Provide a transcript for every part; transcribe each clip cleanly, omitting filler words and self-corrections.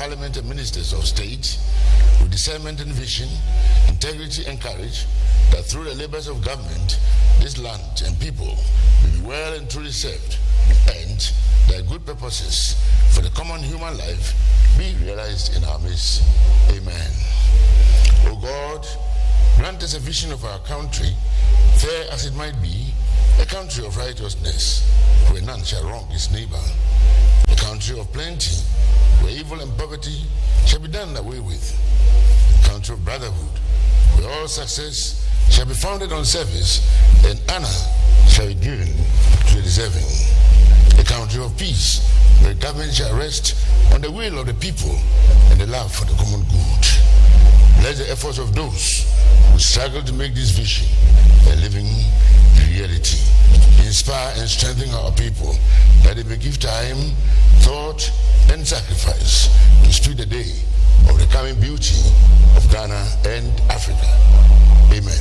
Parliament and Ministers of State with discernment and vision, integrity and courage, that through the labors of government, this land and people will be well and truly served, and their good purposes for the common human life be realized in our midst. Amen. O God, grant us a vision of our country, fair as it might be, a country of righteousness, where none shall wrong his neighbor, a country of plenty, where evil and poverty shall be done away with, a country of brotherhood, where all success shall be founded on service, and honor shall be given to the deserving, a country of peace, where government shall rest on the will of the people and the love for the common good. Bless the efforts of those who struggle to make this vision a living reality. Inspire and strengthen our people, that they may give time, thought, and sacrifice to speed the day of the coming beauty of Ghana and Africa. Amen.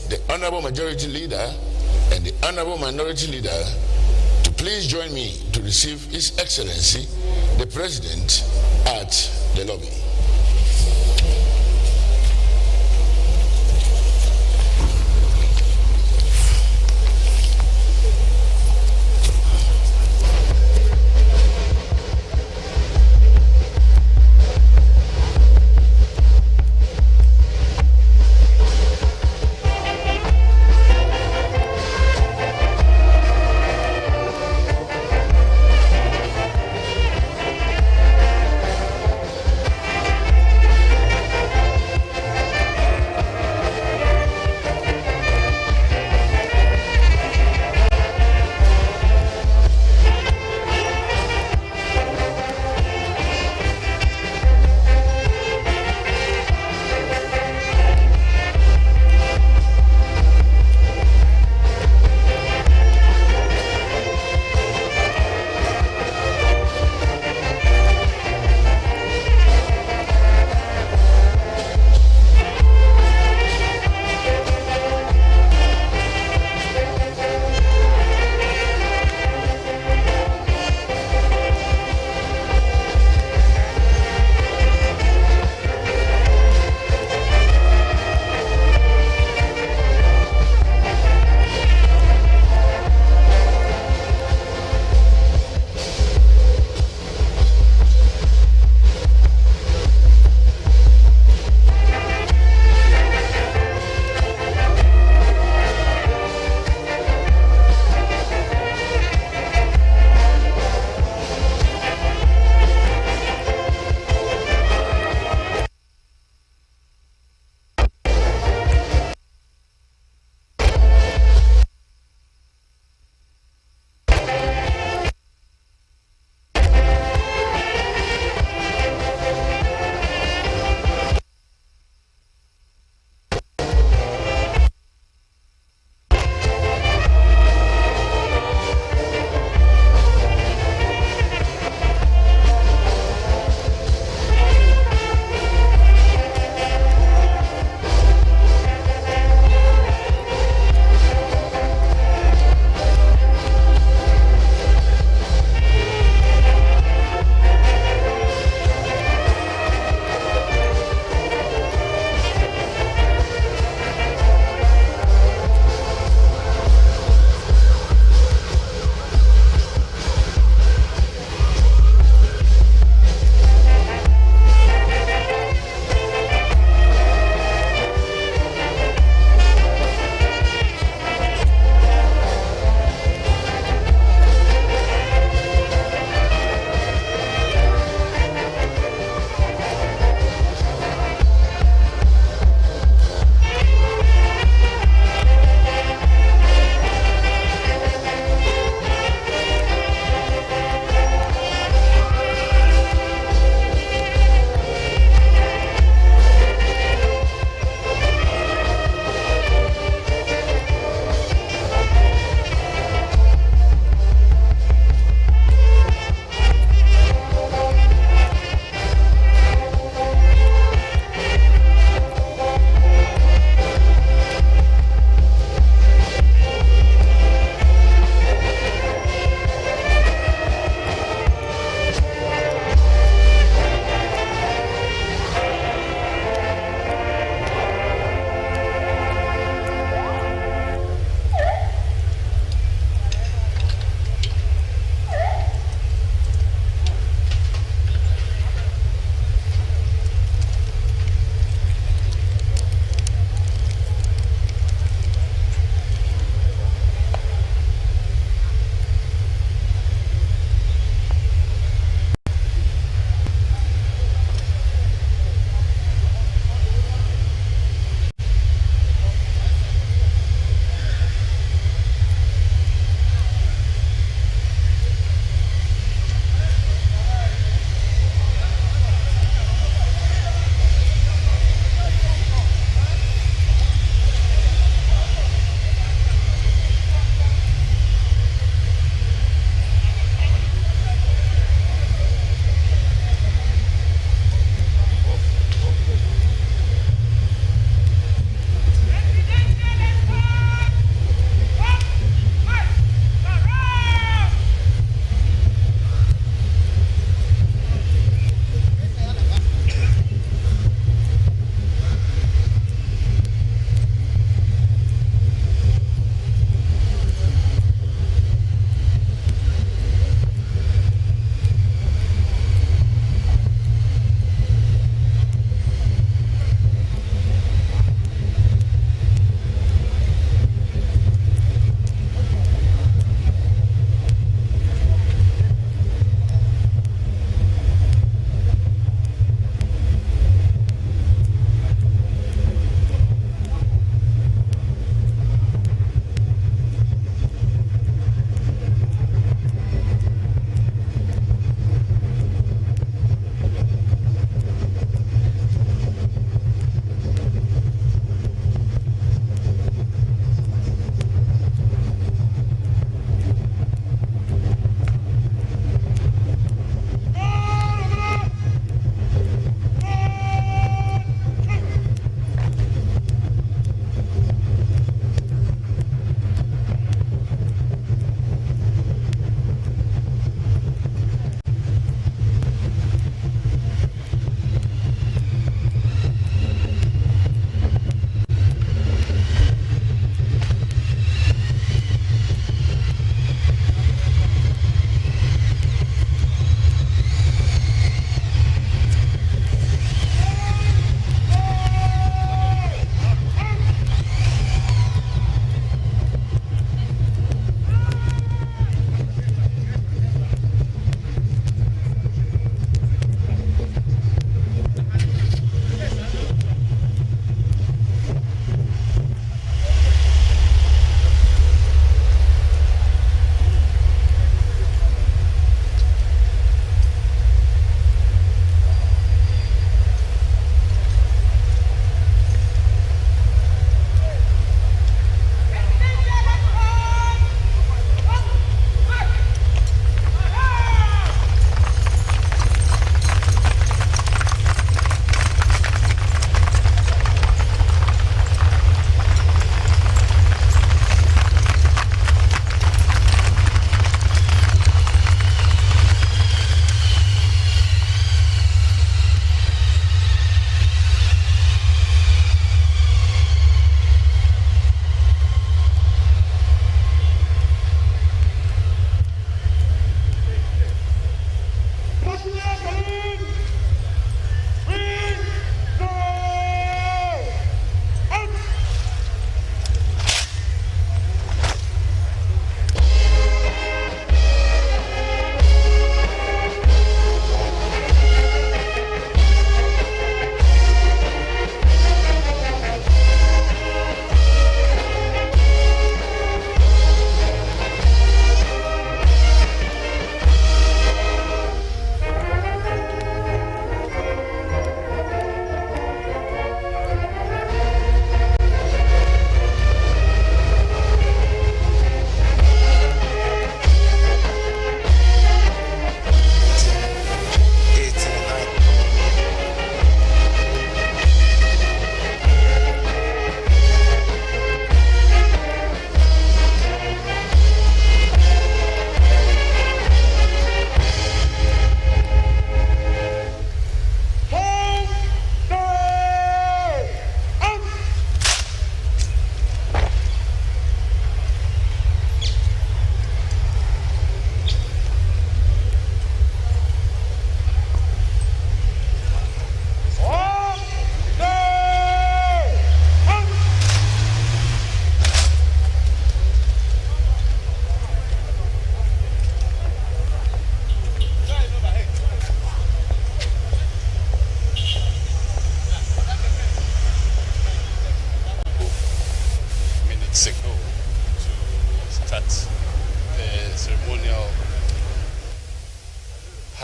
The Honorable Majority Leader and the Honorable Minority Leader to please join me to receive His Excellency, the President, at the lobby.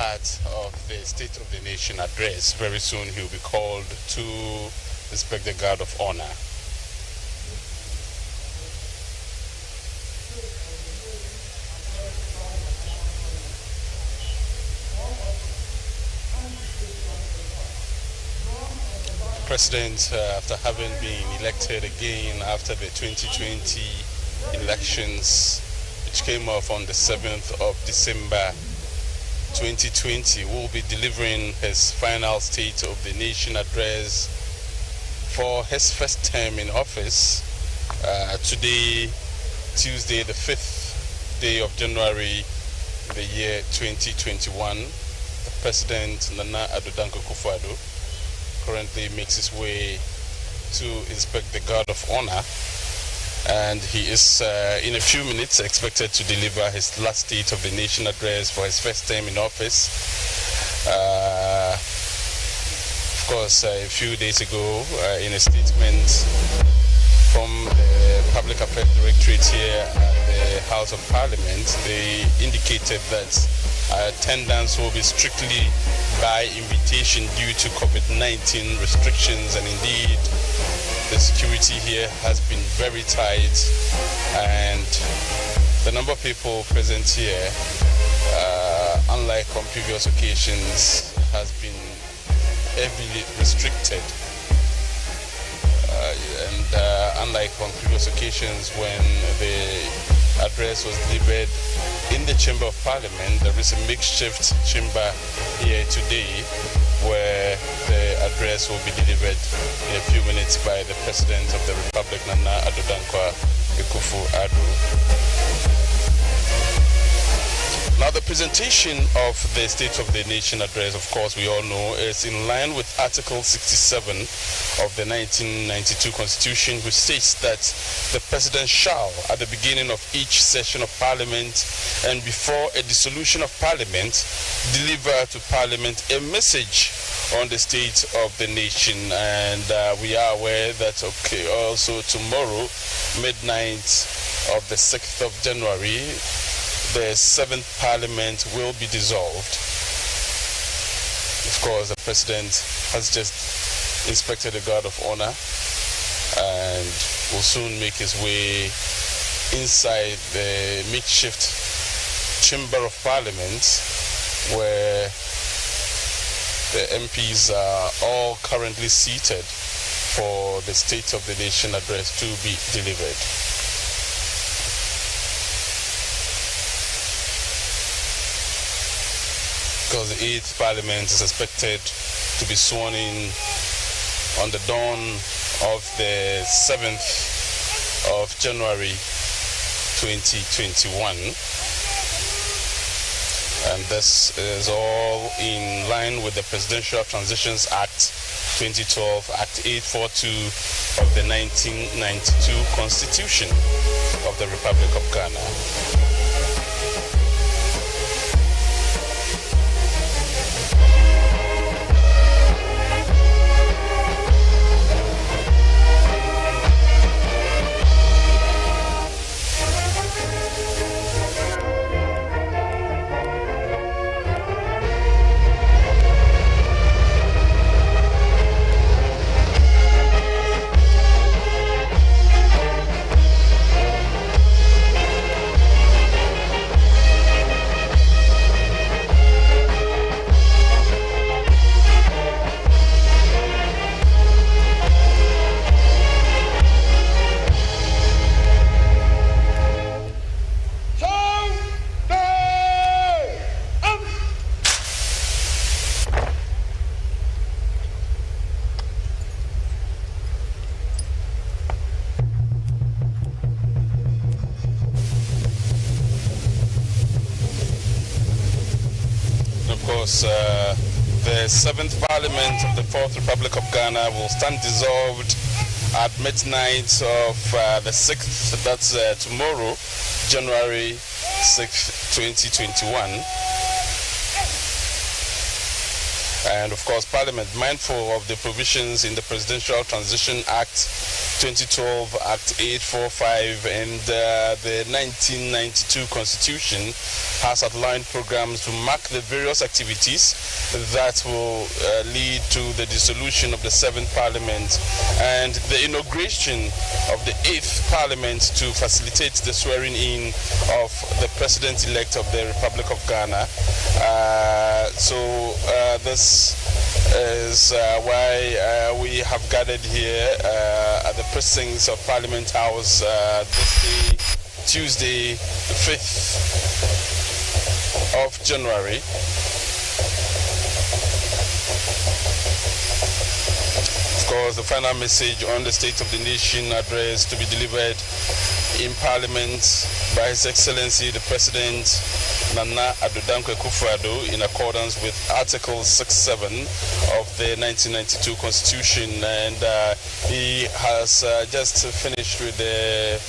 part of the State of the Nation address. Very soon he will be called to inspect the guard of honor. President, after having been elected again after the 2020 elections, which came off on the 7th of December 2020, will be delivering his final State of the Nation address for his first term in office today, Tuesday, the 5th day of January, the year 2021. The President, Nana Addo Dankwa Akufo-Addo, currently makes his way to inspect the guard of honor, and he is in a few minutes expected to deliver his last State of the Nation address for his first term in office. Of course, a few days ago, in a statement from the Public Affairs Directorate here at the House of Parliament, they indicated that attendance will be strictly by invitation due to COVID-19 restrictions, and indeed the security here has been very tight, and the number of people present here, unlike on previous occasions, has been heavily restricted. Unlike on previous occasions when the address was delivered in the Chamber of Parliament, there is a makeshift chamber here today where the address will be delivered in a few minutes by the President of the Republic, Nana Addo Dankwa Akufo-Addo. Now, the presentation of the State of the Nation address, of course, we all know, is in line with Article 67 of the 1992 Constitution, which states that the President shall, at the beginning of each session of Parliament and before a dissolution of Parliament, deliver to Parliament a message on the state of the nation. And we are aware that, okay, also tomorrow, midnight of the 6th of January, the 7th Parliament will be dissolved. Of course, the President has just inspected the guard of honor and will soon make his way inside the makeshift Chamber of Parliament, where the MPs are all currently seated for the State of the Nation address to be delivered. Because the 8th Parliament is expected to be sworn in on the dawn of the 7th of January 2021. And this is all in line with the Presidential Transitions Act 2012, Act 842 of the 1992 Constitution of the Republic of Ghana. The 7th Parliament of the 4th Republic of Ghana will stand dissolved at midnight of the 6th, that's tomorrow, January 6th, 2021. And of course, Parliament, mindful of the provisions in the Presidential Transition Act 2012 Act 845 and the 1992 Constitution has outlined programs to mark the various activities that will lead to the dissolution of the 7th Parliament and the inauguration of the 8th Parliament to facilitate the swearing in of the President-elect of the Republic of Ghana. This is why we have gathered here at the precincts of Parliament House this day, Tuesday, 5th of January. Of course, the final message on the State of the Nation address to be delivered in Parliament by His Excellency the President Nana Addo Dankwa Akufo-Addo in accordance with Article 67 of the 1992 Constitution, and he has just finished with the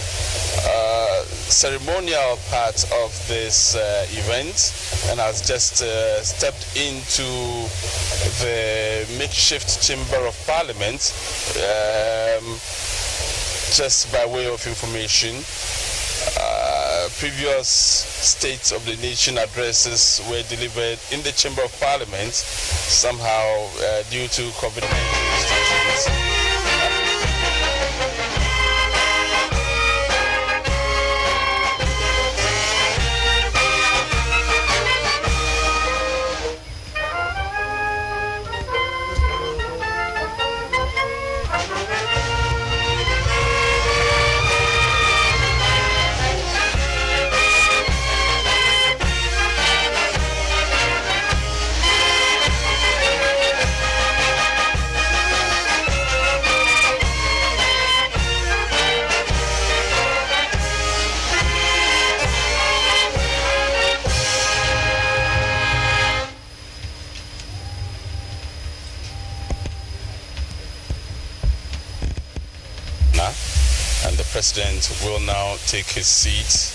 ceremonial part of this event and has just stepped into the makeshift chamber of Parliament. Just by way of information, previous State of the Nation addresses were delivered in the Chamber of Parliament, somehow due to COVID-19 restrictions. And the President will now take his seat.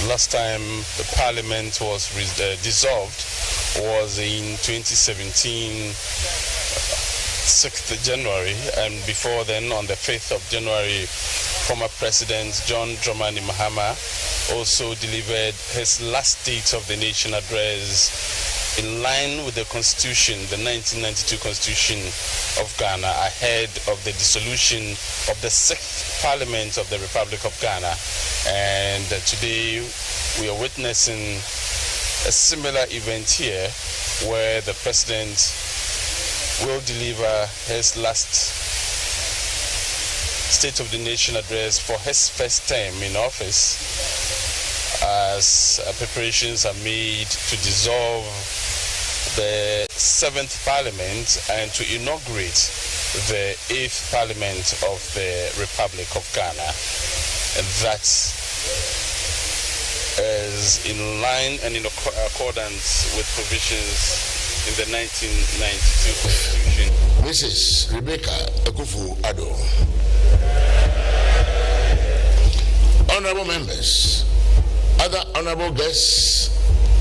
Last time the Parliament was dissolved was in 2017, 6th January, and before then on the 5th of January, former President John Dramani Mahama also delivered his last State of the Nation address in line with the Constitution, the 1992 Constitution of Ghana, ahead of the dissolution of the 6th Parliament of the Republic of Ghana. And today we are witnessing a similar event here where the President will deliver his last State of the Nation address for his first term in office, as preparations are made to dissolve the 7th Parliament and to inaugurate the 8th Parliament of the Republic of Ghana. And that is in line and in accordance with provisions in the 1992 Constitution. Mrs. Rebecca Akufo-Addo. Honorable members, other honorable guests,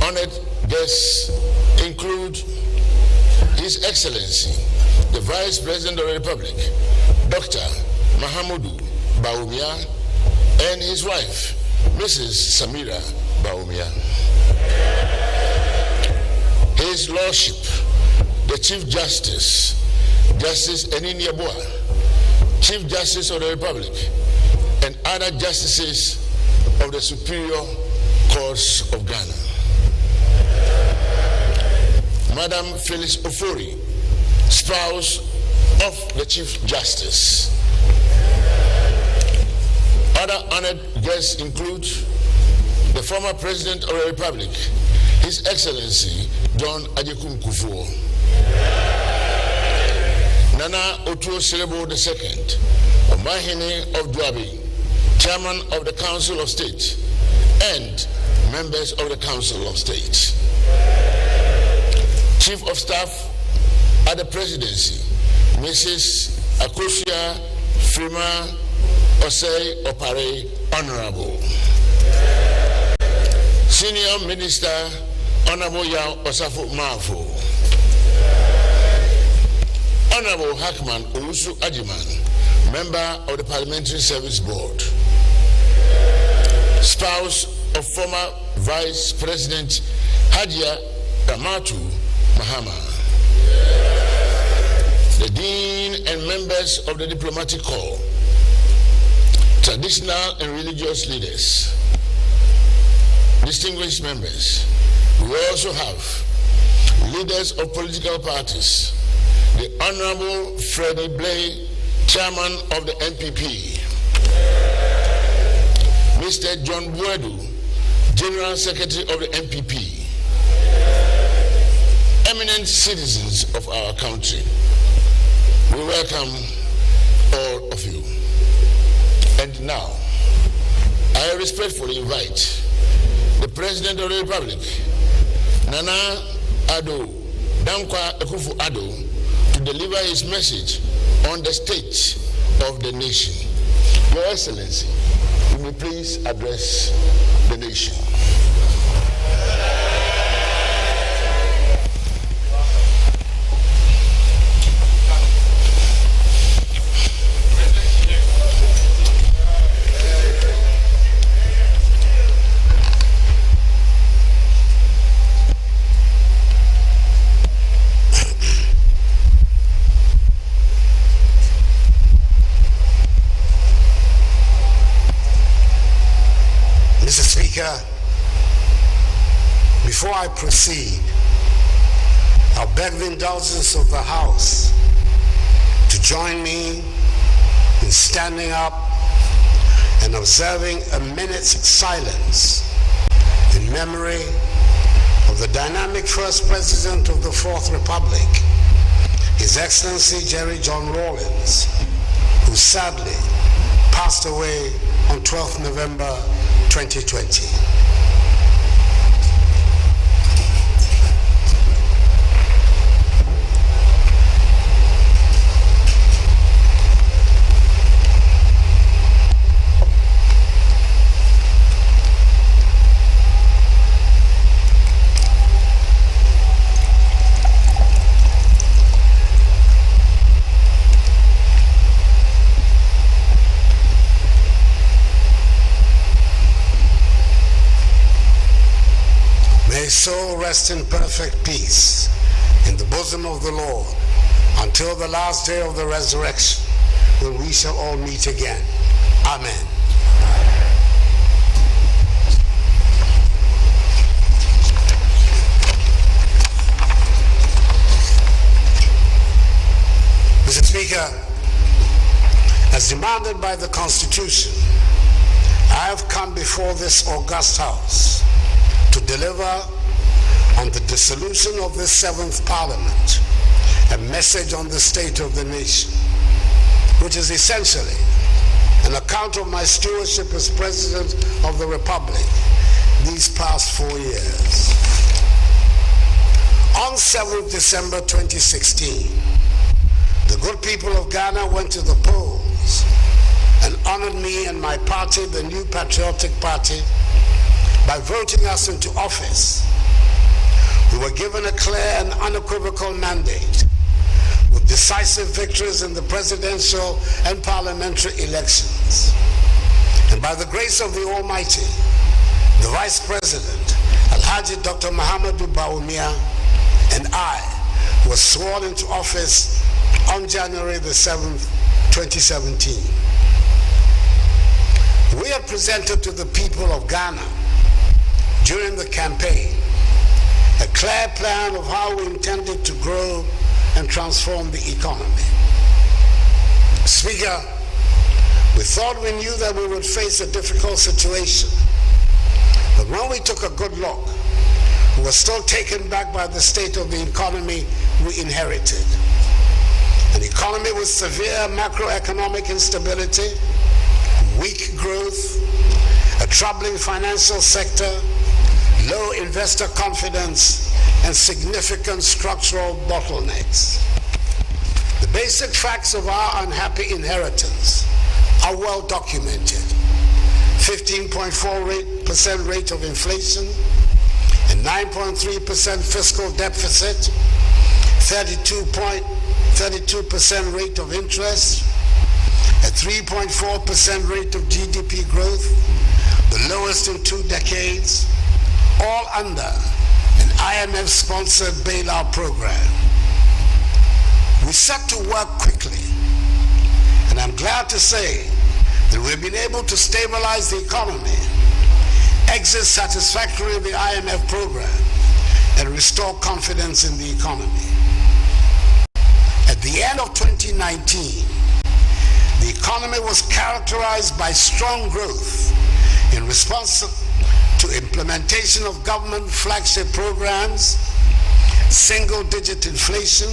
honored guests include His Excellency, the Vice President of the Republic, Dr. Mahamudu Bawumia, and his wife, Mrs. Samira Bawumia. His Lordship, the Chief Justice, Justice Enini Yeboah, Chief Justice of the Republic, and other justices of the Superior Courts of Ghana. Madam Phyllis Ofori, spouse of the Chief Justice. Other honored guests include the former President of the Republic, His Excellency John Ajikun Kufuor, Nana Otuo Serebo II, Omahini of Dwabi, Chairman of the Council of State, and members of the Council of State. Chief of Staff at the Presidency, Mrs. Akosia Frima Osei Opare, Honorable. Senior Minister Honorable Yao Osafo Mafo, Honorable Hackman Owusu Ajiman, Member of the Parliamentary Service Board, spouse of former Vice President Hadia Ramatu Mahama, the Dean and members of the Diplomatic Corps, traditional and religious leaders, distinguished members. We also have leaders of political parties, the Honorable Freddie Blay, Chairman of the NPP, Mr. John Buedu, General Secretary of the NPP, eminent citizens of our country. We welcome all of you. And now, I respectfully invite the President of the Republic, Nana Addo Dankwa Akufo-Addo, to deliver his message on the state of the nation. Your Excellency, you may please address the nation. Before I proceed, I'll beg the indulgence of the House to join me in standing up and observing a minute's silence in memory of the dynamic first president of the Fourth Republic, His Excellency Jerry John Rawlings, who sadly passed away on 12th November 2020. Soul rest in perfect peace in the bosom of the Lord until the last day of the resurrection, when we shall all meet again. Amen. Mr. Speaker, as demanded by the Constitution, I have come before this august House to deliver on the dissolution of the 7th Parliament, a message on the state of the nation, which is essentially an account of my stewardship as President of the Republic these past 4 years. On 7th December 2016, the good people of Ghana went to the polls and honored me and my party, the New Patriotic Party, by voting us into office. We were given a clear and unequivocal mandate with decisive victories in the presidential and parliamentary elections. And by the grace of the Almighty, the Vice President, Alhaji Dr. Mahamudu Bawumia, and I were sworn into office on January the 7th, 2017. We have presented to the people of Ghana during the campaign a clear plan of how we intended to grow and transform the economy. Speaker, we thought we knew that we would face a difficult situation, but when we took a good look, we were still taken back by the state of the economy we inherited. An economy with severe macroeconomic instability, weak growth, a troubling financial sector, low investor confidence, and significant structural bottlenecks. The basic facts of our unhappy inheritance are well documented, 15.4% rate of inflation, a 9.3% fiscal deficit, 32% rate of interest, a 3.4% rate of GDP growth, the lowest in 2 decades, all under an IMF-sponsored bailout program. We set to work quickly, and I'm glad to say that we've been able to stabilize the economy, exit satisfactorily the IMF program, and restore confidence in the economy. At the end of 2019, the economy was characterized by strong growth in response to implementation of government flagship programs, single-digit inflation,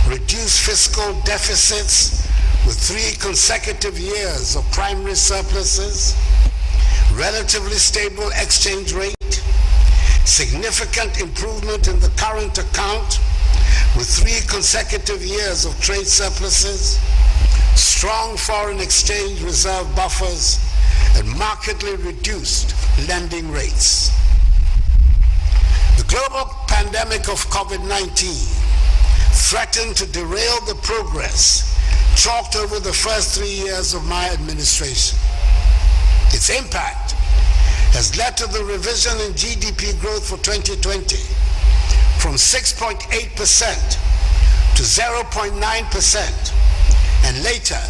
reduced fiscal deficits with 3 consecutive years of primary surpluses, relatively stable exchange rate, significant improvement in the current account with 3 consecutive years of trade surpluses, strong foreign exchange reserve buffers, and markedly reduced lending rates. The global pandemic of COVID-19 threatened to derail the progress chalked over the first 3 years of my administration. Its impact has led to the revision in GDP growth for 2020 from 6.8% to 0.9% and later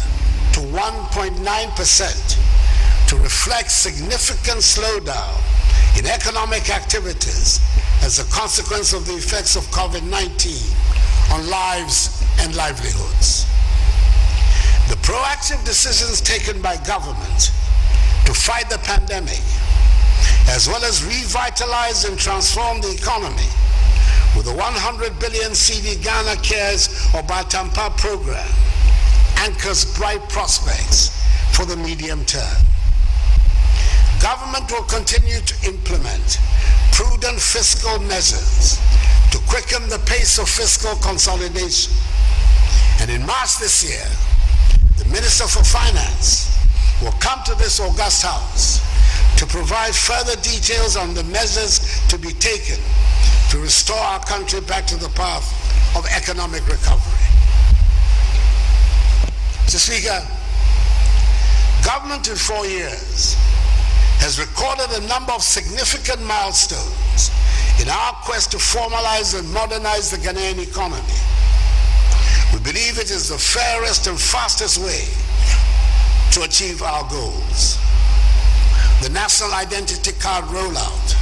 to 1.9% to reflect significant slowdown in economic activities as a consequence of the effects of COVID-19 on lives and livelihoods. The proactive decisions taken by government to fight the pandemic, as well as revitalize and transform the economy with the 100 billion CD Ghana Cares or Batampa program, anchors bright prospects for the medium term. Government will continue to implement prudent fiscal measures to quicken the pace of fiscal consolidation. And in March this year, the Minister for Finance will come to this august house to provide further details on the measures to be taken to restore our country back to the path of economic recovery. Mr. Speaker, government in 4 years has recorded a number of significant milestones in our quest to formalize and modernize the Ghanaian economy. We believe it is the fairest and fastest way to achieve our goals. The National Identity Card rollout,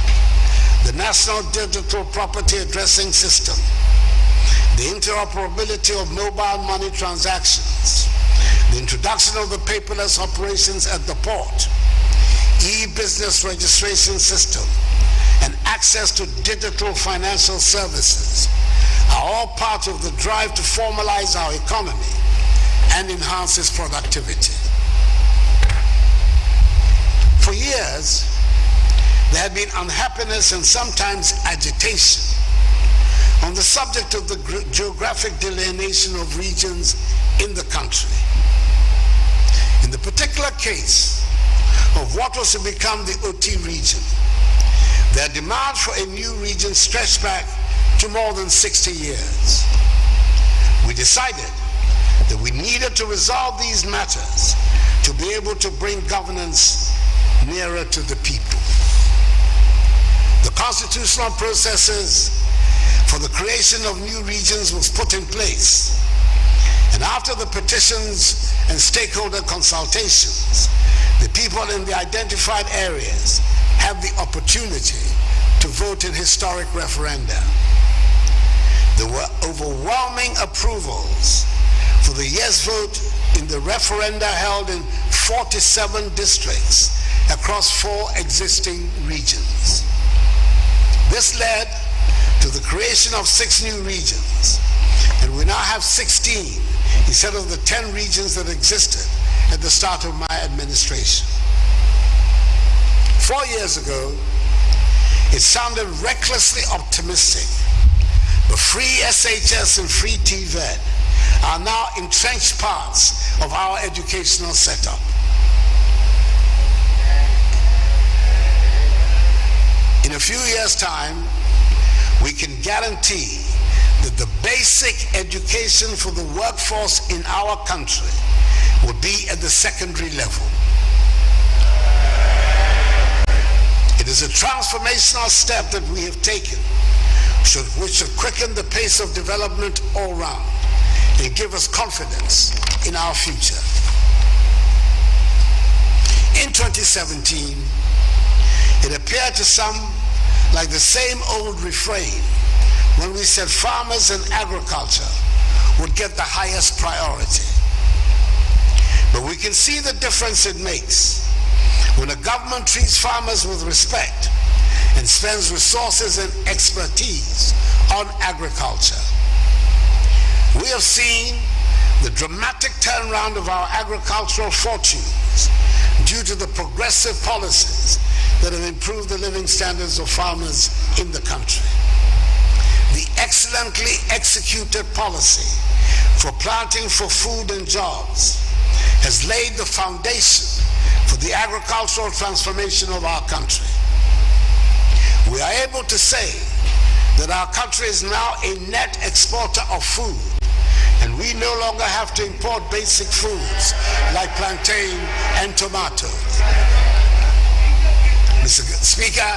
the National Digital Property Addressing System, the interoperability of mobile money transactions, the introduction of the paperless operations at the port, e-business registration system, and access to digital financial services are all part of the drive to formalize our economy and enhance its productivity. For years, there had been unhappiness and sometimes agitation on the subject of the geographic delineation of regions in the country. In the particular case of what was to become the OT region, their demand for a new region stretched back to more than 60 years. We decided that we needed to resolve these matters to be able to bring governance nearer to the people. The constitutional processes for the creation of new regions was put in place, and after the petitions and stakeholder consultations, the people in the identified areas have the opportunity to vote in historic referenda. There were overwhelming approvals for the yes vote in the referenda held in 47 districts across 4 existing regions. This led to the creation of 6 new regions, and we now have 16 instead of the 10 regions that existed at the start of my administration. 4 years ago, it sounded recklessly optimistic, but free SHS and free TVET are now entrenched parts of our educational setup. In a few years' time, we can guarantee that the basic education for the workforce in our country will be at the secondary level. It is a transformational step that we have taken, which should quicken the pace of development all round and give us confidence in our future. In 2017, it appeared to some like the same old refrain when we said farmers and agriculture would get the highest priority. But we can see the difference it makes when a government treats farmers with respect and spends resources and expertise on agriculture. We have seen the dramatic turnaround of our agricultural fortunes due to the progressive policies that have improved the living standards of farmers in the country. The excellently executed policy for planting for food and jobs has laid the foundation for the agricultural transformation of our country. We are able to say that our country is now a net exporter of food, and we no longer have to import basic foods like plantain and tomatoes. Mr. Speaker,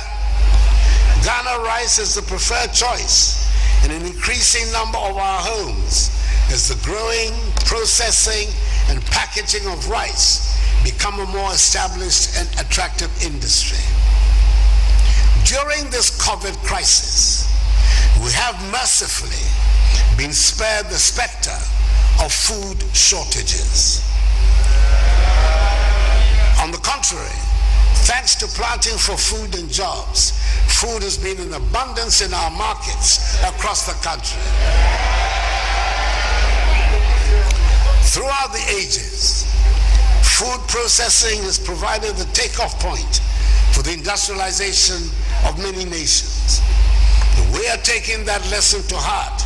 Ghana rice is the preferred choice in an increasing number of our homes as the growing, processing, and packaging of rice become a more established and attractive industry. During this COVID crisis, we have mercifully been spared the specter of food shortages. On the contrary, thanks to planting for food and jobs, food has been in abundance in our markets across the country. Throughout the ages, food processing has provided the takeoff point for the industrialization of many nations. And we are taking that lesson to heart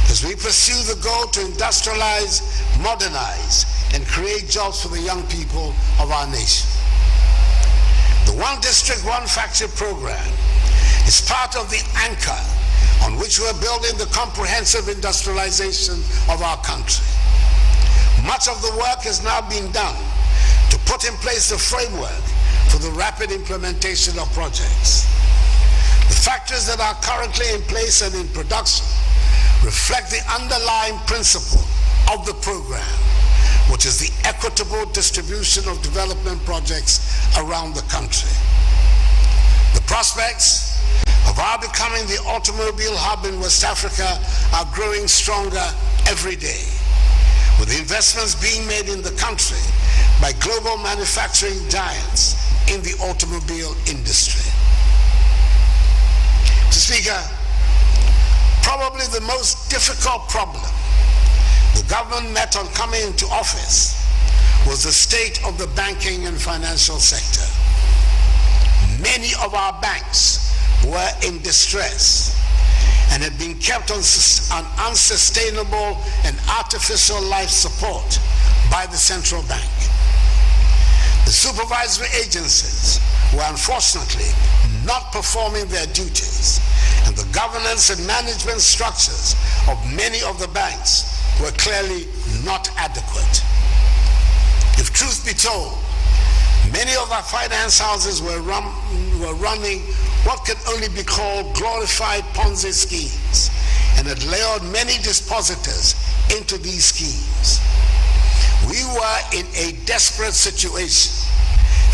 as we pursue the goal to industrialize, modernize, and create jobs for the young people of our nation. The One District, One Factory program is part of the anchor on which we're building the comprehensive industrialization of our country. Much of the work has now been done to put in place the framework for the rapid implementation of projects. The factors that are currently in place and in production reflect the underlying principle of the program, which is the equitable distribution of development projects around the country. The prospects of our becoming the automobile hub in West Africa are growing stronger every day, with the investments being made in the country by global manufacturing giants in the automobile industry. Mr. Speaker, probably the most difficult problem the government met on coming into office was the state of the banking and financial sector. Many of our banks were in distress and had been kept on unsustainable and artificial life support by the central bank. The supervisory agencies were unfortunately not performing their duties, and the governance and management structures of many of the banks were clearly not adequate. If truth be told, many of our finance houses were running what can only be called glorified Ponzi schemes and had lured many depositors into these schemes. We were in a desperate situation,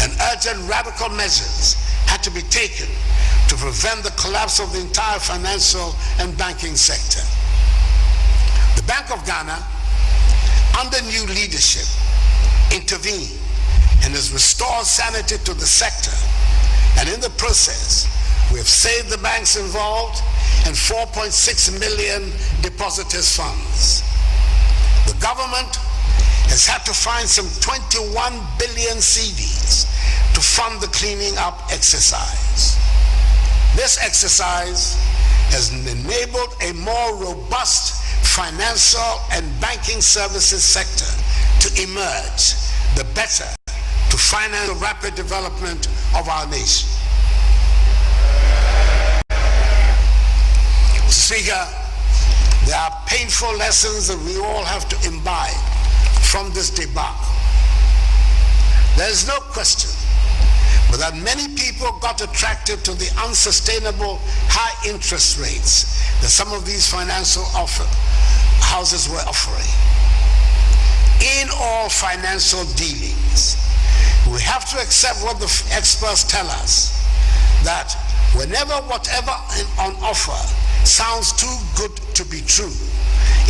and urgent radical measures had to be taken to prevent the collapse of the entire financial and banking sector. The Bank of Ghana, under new leadership, intervened and has restored sanity to the sector, and in the process, we have saved the banks involved and 4.6 million depositors' funds. The government has had to find some 21 billion cedis to fund the cleaning up exercise. This exercise has enabled a more robust financial and banking services sector to emerge, the better to finance the rapid development of our nation. Speaker, there are painful lessons that we all have to imbibe from this debacle. There is no question but that many people got attracted to the unsustainable high interest rates that some of these financial houses were offering. In all financial dealings, we have to accept what the experts tell us, that whenever whatever on offer sounds too good to be true,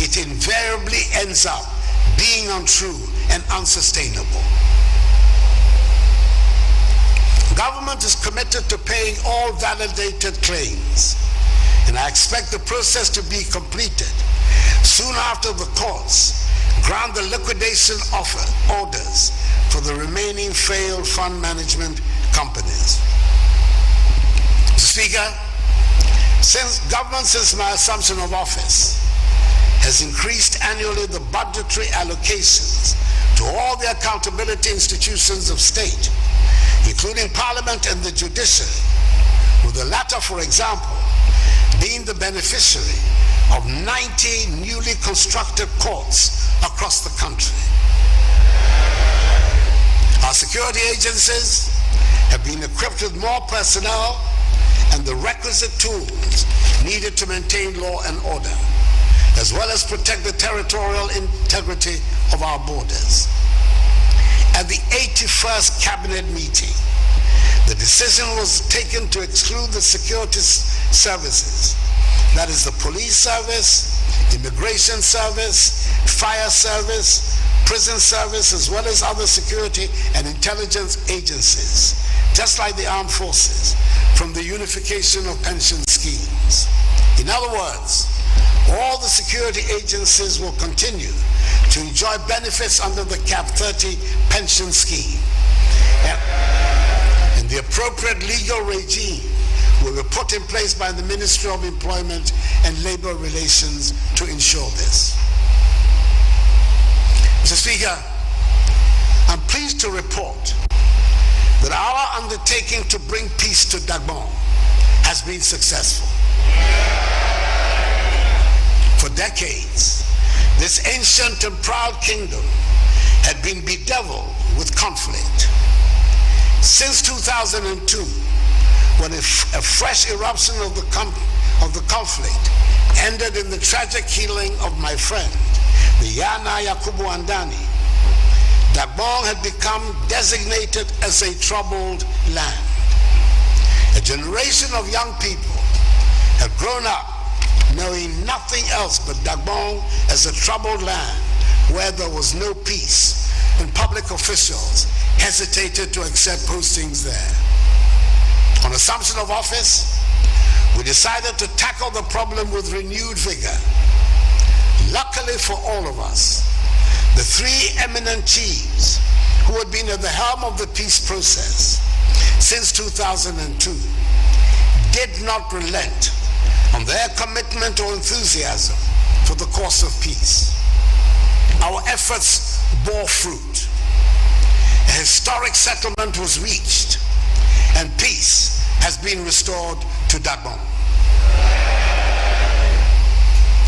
it invariably ends up being untrue and unsustainable. Government is committed to paying all validated claims, and I expect the process to be completed soon after the courts grant the liquidation orders for the remaining failed fund management companies. Mr. Speaker, since my assumption of office, has increased annually the budgetary allocations to all the accountability institutions of state, including Parliament and the judiciary, with the latter, for example, being the beneficiary of 90 newly constructed courts across the country. Our security agencies have been equipped with more personnel and the requisite tools needed to maintain law and order, as well as protect the territorial integrity of our borders. At the 81st Cabinet meeting, the decision was taken to exclude the security services, that is the police service, immigration service, fire service, prison service, as well as other security and intelligence agencies, just like the armed forces, from the unification of pension schemes. In other words, all the security agencies will continue to enjoy benefits under the Cap 30 pension scheme. And the appropriate legal regime will be put in place by the Ministry of Employment and Labor Relations to ensure this. Mr. Speaker, I'm pleased to report that our undertaking to bring peace to Dagbon has been successful. For decades, this ancient and proud kingdom had been bedeviled with conflict. Since 2002, when a fresh eruption of the conflict ended in the tragic killing of my friend, the Yana Yakubu Andani, Dagbon had become designated as a troubled land. A generation of young people have grown up knowing nothing else but Dagbon as a troubled land where there was no peace, and public officials hesitated to accept postings there. On assumption of office, we decided to tackle the problem with renewed vigor. Luckily for all of us, the three eminent chiefs who had been at the helm of the peace process since 2002 did not relent on their commitment or enthusiasm for the cause of peace. Our efforts bore fruit. A historic settlement was reached, and peace has been restored to Dagbon.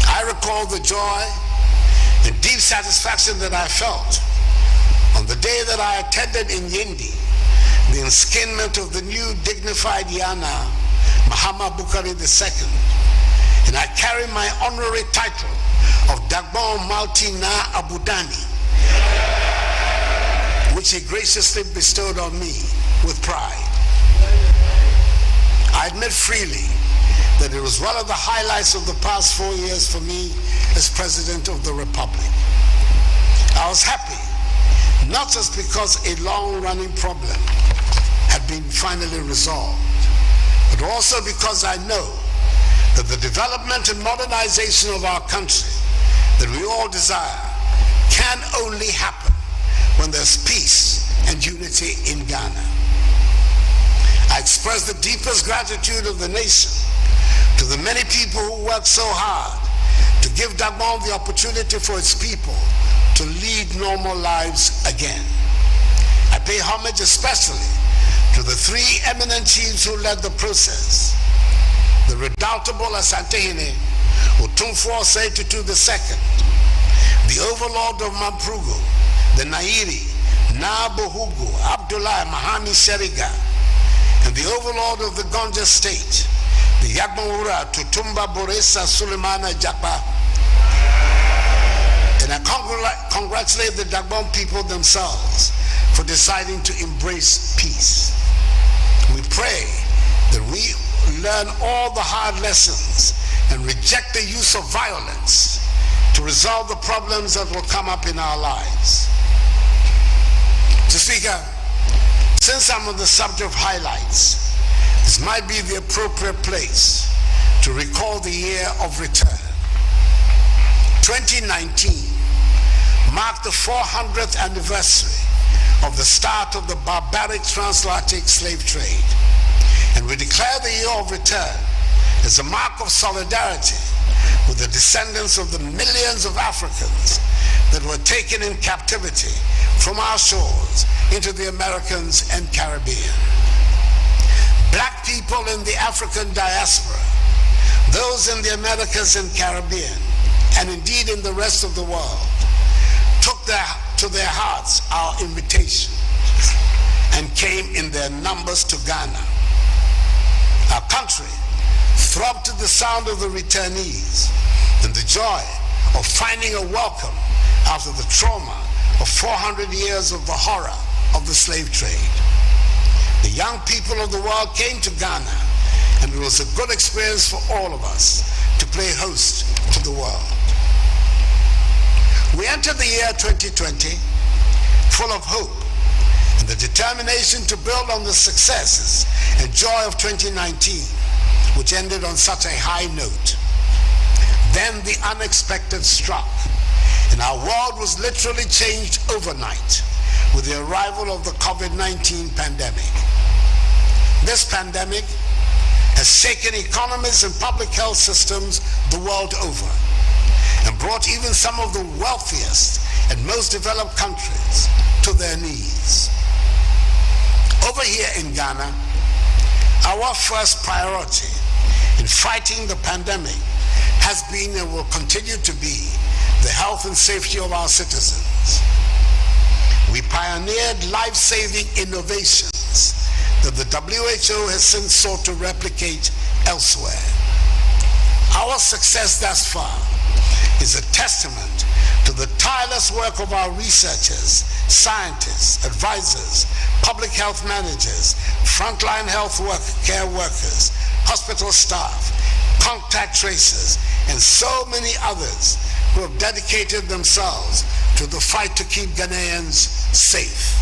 I recall the joy and deep satisfaction that I felt on the day that I attended in Yindi the inskinment of the new dignified Yana, Muhammad Bukhari II, and I carry my honorary title of Dagbon Malti Na Abudani, which he graciously bestowed on me with pride. I admit freely that it was one of the highlights of the past 4 years for me as President of the Republic. I was happy, not just because a long-running problem had been finally resolved, but also because I know that the development and modernization of our country that we all desire can only happen when there's peace and unity in Ghana. I express the deepest gratitude of the nation to the many people who worked so hard to give Dagbon the opportunity for its people to lead normal lives again. I pay homage especially to the three eminent chiefs who led the process: the redoubtable Asantehene Otumfuo Osei Tutu II, the overlord of Mamprugo, the Nairi, Nabohugu, Abdullah Mahami Seriga, and the overlord of the Gonja state, the Yagmawura Tutumba Boresa Sulemana Japa. And I congratulate the Dagbon people themselves for deciding to embrace peace. We pray that we learn all the hard lessons and reject the use of violence to resolve the problems that will come up in our lives. Mr. Speaker, since I'm on the subject of highlights, this might be the appropriate place to recall the year of return. 2019 marked the 400th anniversary of the start of the barbaric transatlantic slave trade, and we declare the year of return as a mark of solidarity with the descendants of the millions of Africans that were taken in captivity from our shores into the Americas and Caribbean. Black people in the African diaspora, those in the Americas and Caribbean, and indeed in the rest of the world, took to their hearts our invitation and came in their numbers to Ghana. Our country throbbed to the sound of the returnees and the joy of finding a welcome after the trauma of 400 years of the horror of the slave trade. The young people of the world came to Ghana, and it was a good experience for all of us to play host to the world. We entered the year 2020 full of hope and the determination to build on the successes and joy of 2019, which ended on such a high note. Then the unexpected struck, and our world was literally changed overnight with the arrival of the COVID-19 pandemic. This pandemic has shaken economies and public health systems the world over and brought even some of the wealthiest and most developed countries to their knees. Over here in Ghana, our first priority in fighting the pandemic has been and will continue to be the health and safety of our citizens. We pioneered life-saving innovations that the WHO has since sought to replicate elsewhere. Our success thus far is a testament to the tireless work of our researchers, scientists, advisors, public health managers, frontline health care workers, hospital staff, contact tracers, and so many others who have dedicated themselves to the fight to keep Ghanaians safe.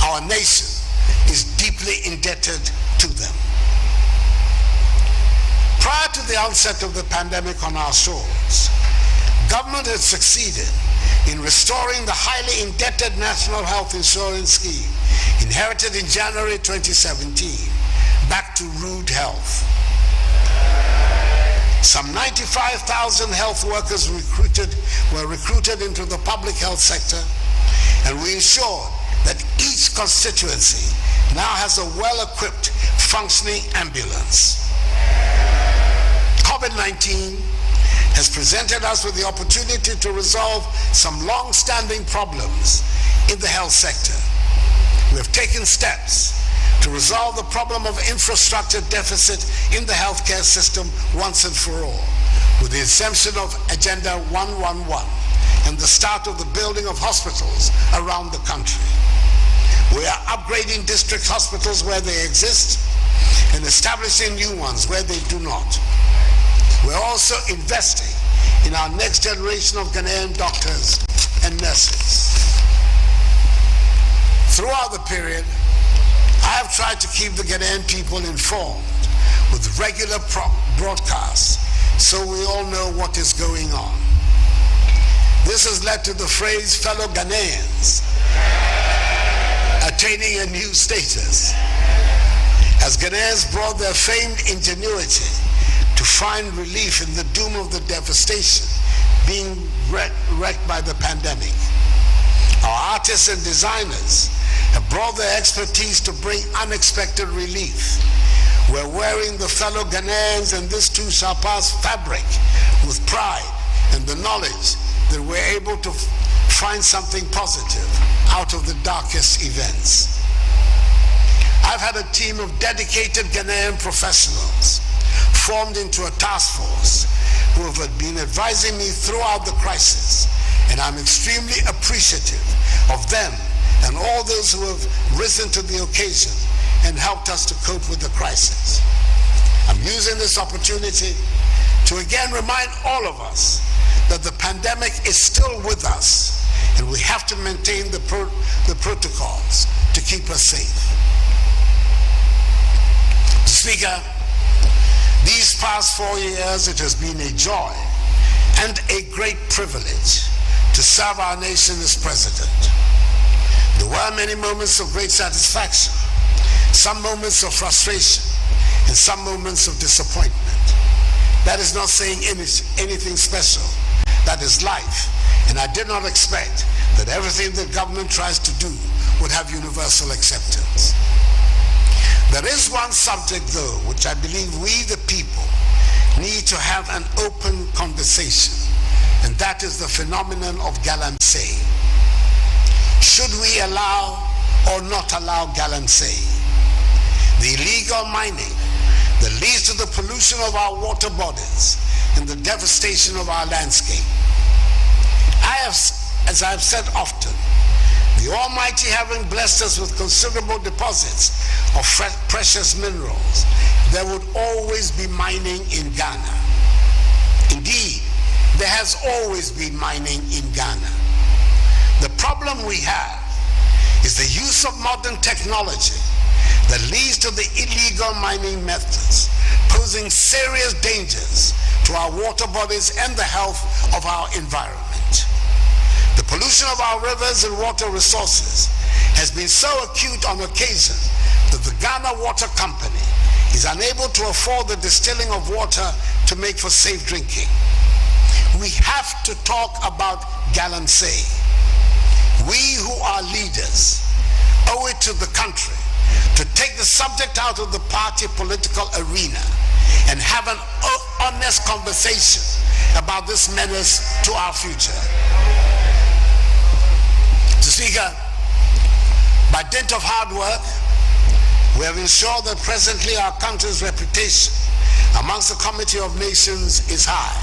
Our nation is deeply indebted to them. Prior to the onset of the pandemic on our shores, government had succeeded in restoring the highly indebted National Health Insurance Scheme inherited in January 2017 back to rude health. Some 95,000 health workers were recruited into the public health sector, and we ensured that each constituency now has a well-equipped, functioning ambulance. COVID-19 has presented us with the opportunity to resolve some long-standing problems in the health sector. We have taken steps to resolve the problem of infrastructure deficit in the healthcare system once and for all, with the inception of Agenda 111 and the start of the building of hospitals around the country. We are upgrading district hospitals where they exist and establishing new ones where they do not. We're also investing in our next generation of Ghanaian doctors and nurses. Throughout the period, I have tried to keep the Ghanaian people informed with regular broadcasts so we all know what is going on. This has led to the phrase fellow Ghanaians attaining a new status, as Ghanaians brought their famed ingenuity to find relief in the doom of the devastation being wreaked by the pandemic. Our artists and designers have brought their expertise to bring unexpected relief. We're wearing the fellow Ghanaians and this too shall pass fabric with pride and the knowledge that we're able to find something positive out of the darkest events. I've had a team of dedicated Ghanaian professionals formed into a task force who have been advising me throughout the crisis, and I'm extremely appreciative of them and all those who have risen to the occasion and helped us to cope with the crisis. I'm using this opportunity to again remind all of us that the pandemic is still with us, and we have to maintain the protocols to keep us safe. Speaker, these past 4 years it has been a joy and a great privilege to serve our nation as president. There were many moments of great satisfaction, some moments of frustration, and some moments of disappointment. That is not saying anything special. That is life, and I did not expect that everything the government tries to do would have universal acceptance. There is one subject, though, which I believe we, the people, need to have an open conversation, and that is the phenomenon of galamsey. Should we allow or not allow galamsey? The illegal mining that leads to the pollution of our water bodies and the devastation of our landscape. As I have said often, the Almighty having blessed us with considerable deposits of precious minerals, there would always be mining in Ghana. Indeed, there has always been mining in Ghana. The problem we have is the use of modern technology that leads to the illegal mining methods, posing serious dangers to our water bodies and the health of our environment. The pollution of our rivers and water resources has been so acute on occasion that the Ghana Water Company is unable to afford the distilling of water to make for safe drinking. We have to talk about galamsey. We who are leaders owe it to the country to take the subject out of the party political arena and have an honest conversation about this menace to our future. Mr. Speaker, by dint of hard work, we have ensured that presently our country's reputation amongst the Committee of Nations is high.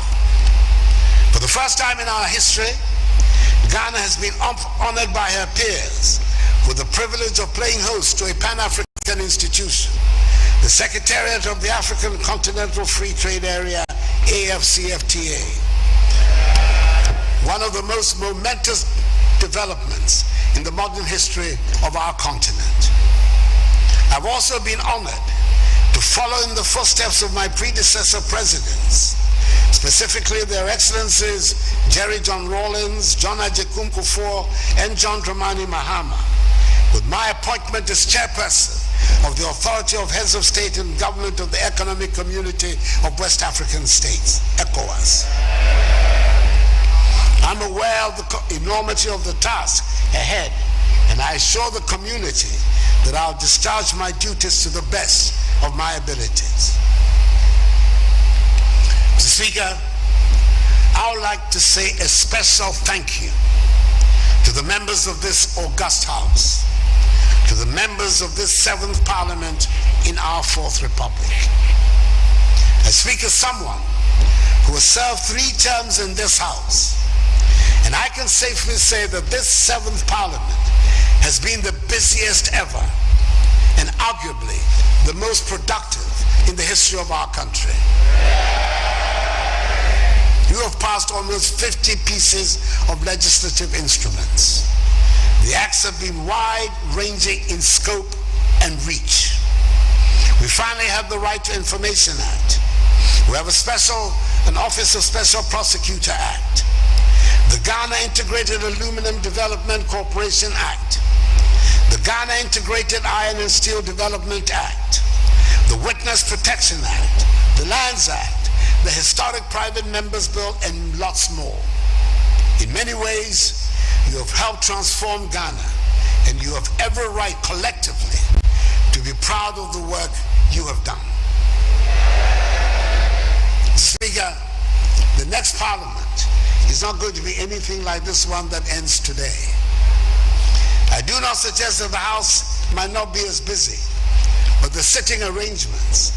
For the first time in our history, Ghana has been honored by her peers with the privilege of playing host to a Pan-African institution, the Secretariat of the African Continental Free Trade Area, AFCFTA. One of the most momentous developments in the modern history of our continent. I've also been honored to follow in the footsteps of my predecessor presidents, specifically their Excellencies Jerry John Rawlings, John Agyekum Kufuor, and John Dramani Mahama, with my appointment as chairperson of the Authority of Heads of State and Government of the Economic Community of West African States, ECOWAS. I'm aware of the enormity of the task ahead, and I assure the community that I'll discharge my duties to the best of my abilities. Mr. Speaker, I would like to say a special thank you to the members of this august House, to the members of this 7th Parliament in our 4th Republic. I speak as someone who has served 3 terms in this House, and I can safely say that this 7th Parliament has been the busiest ever and arguably the most productive in the history of our country. You have passed almost 50 pieces of legislative instruments. The acts have been wide-ranging in scope and reach. We finally have the Right to Information Act. We have an Office of Special Prosecutor Act. The Ghana Integrated Aluminum Development Corporation Act, the Ghana Integrated Iron and Steel Development Act, the Witness Protection Act, the Lands Act, the Historic Private Members Bill, and lots more. In many ways, you have helped transform Ghana, and you have every right collectively to be proud of the work you have done. Speaker, the next parliament is not going to be anything like this one that ends today. I do not suggest that the House might not be as busy, but the sitting arrangements,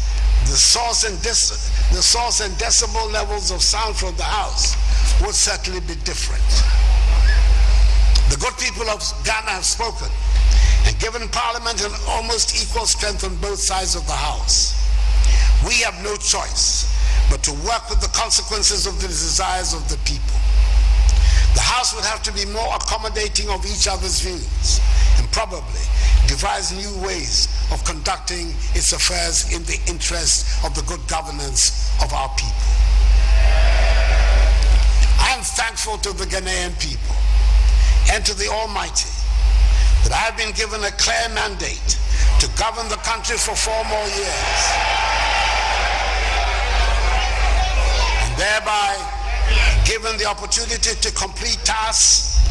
the source and decibel levels of sound from the House would certainly be different. The good people of Ghana have spoken and given Parliament an almost equal strength on both sides of the House. We have no choice but to work with the consequences of the desires of the people. The House would have to be more accommodating of each other's views and probably devise new ways of conducting its affairs in the interest of the good governance of our people. I am thankful to the Ghanaian people and to the Almighty that I have been given a clear mandate to govern the country for 4 more years, and thereby given the opportunity to complete tasks,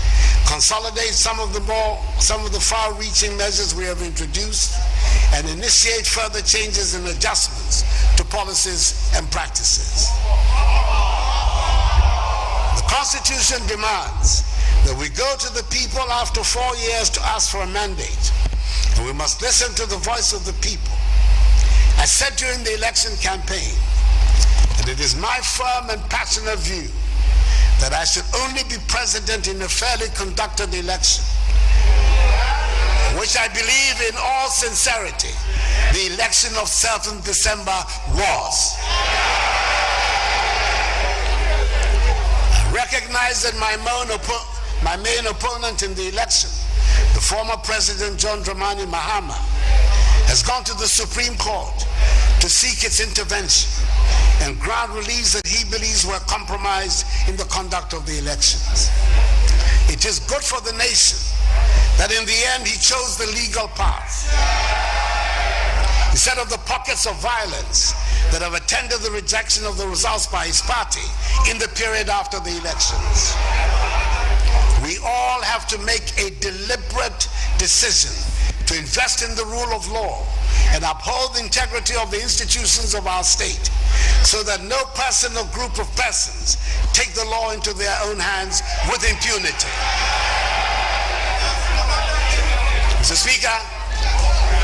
consolidate some of the far-reaching measures we have introduced, and initiate further changes and adjustments to policies and practices. The Constitution demands that we go to the people after 4 years to ask for a mandate, and we must listen to the voice of the people. I said during the election campaign, and it is my firm and passionate view that I should only be president in a fairly conducted election, which I believe in all sincerity the election of 7th December was. I recognize that my main opponent in the election, the former President John Dramani Mahama, has gone to the Supreme Court to seek its intervention and grant reliefs that he believes were compromised in the conduct of the elections. It is good for the nation that in the end he chose the legal path instead of the pockets of violence that have attended the rejection of the results by his party in the period after the elections. We all have to make a deliberate decision to invest in the rule of law and uphold the integrity of the institutions of our state, so that no person or group of persons take the law into their own hands with impunity. Mr. Speaker,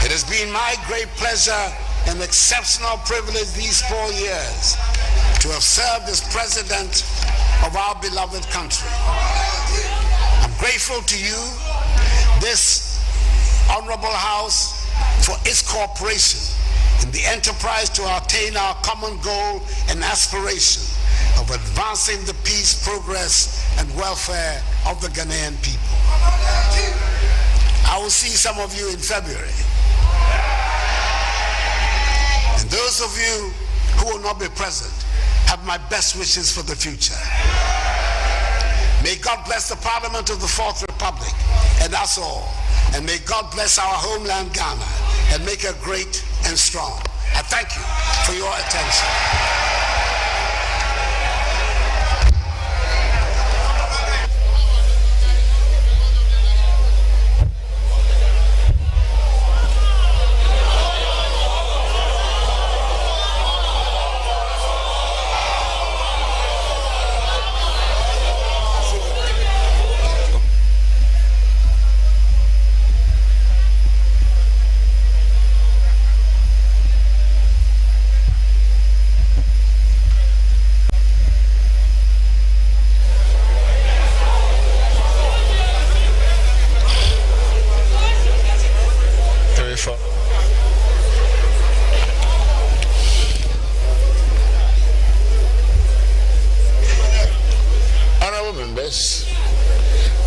it has been my great pleasure and exceptional privilege these 4 years to have served as president of our beloved country. I'm grateful to you, this honorable House, for its cooperation in the enterprise to attain our common goal and aspiration of advancing the peace, progress, and welfare of the Ghanaian people. I will see some of you in February. And those of you who will not be present, have my best wishes for the future. May God bless the Parliament of the Fourth Republic and us all. And may God bless our homeland Ghana and make it great and strong. I thank you for your attention.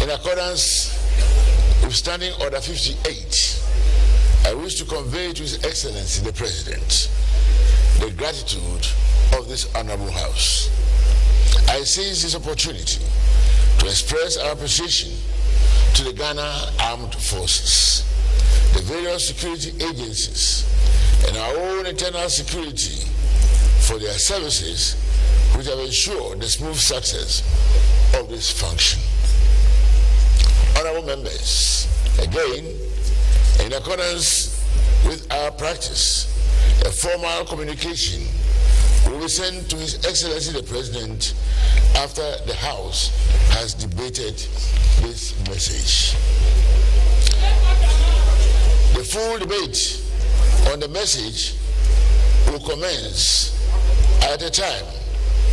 In accordance with Standing Order 58, I wish to convey to His Excellency the President the gratitude of this Honorable House. I seize this opportunity to express our appreciation to the Ghana Armed Forces, the various security agencies, and our own internal security for their services which have ensured the smooth success of this function. Honorable members, again, in accordance with our practice, a formal communication will be sent to His Excellency the President after the House has debated this message. The full debate on the message will commence at a time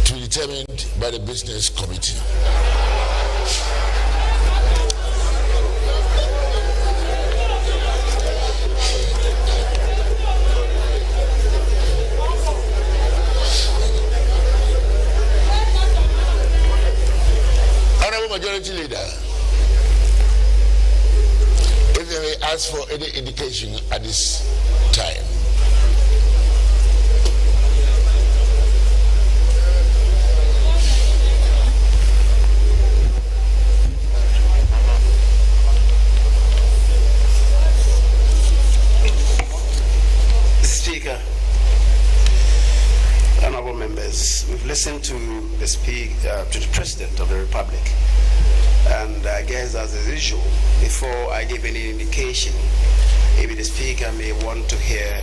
to be determined by the Business Committee. Honorable Majority Leader, if I may ask for any indication at this time. Speaker, honorable members, we've listened to the President of the Republic, and I guess as usual, before I give any indication, maybe the Speaker may want to hear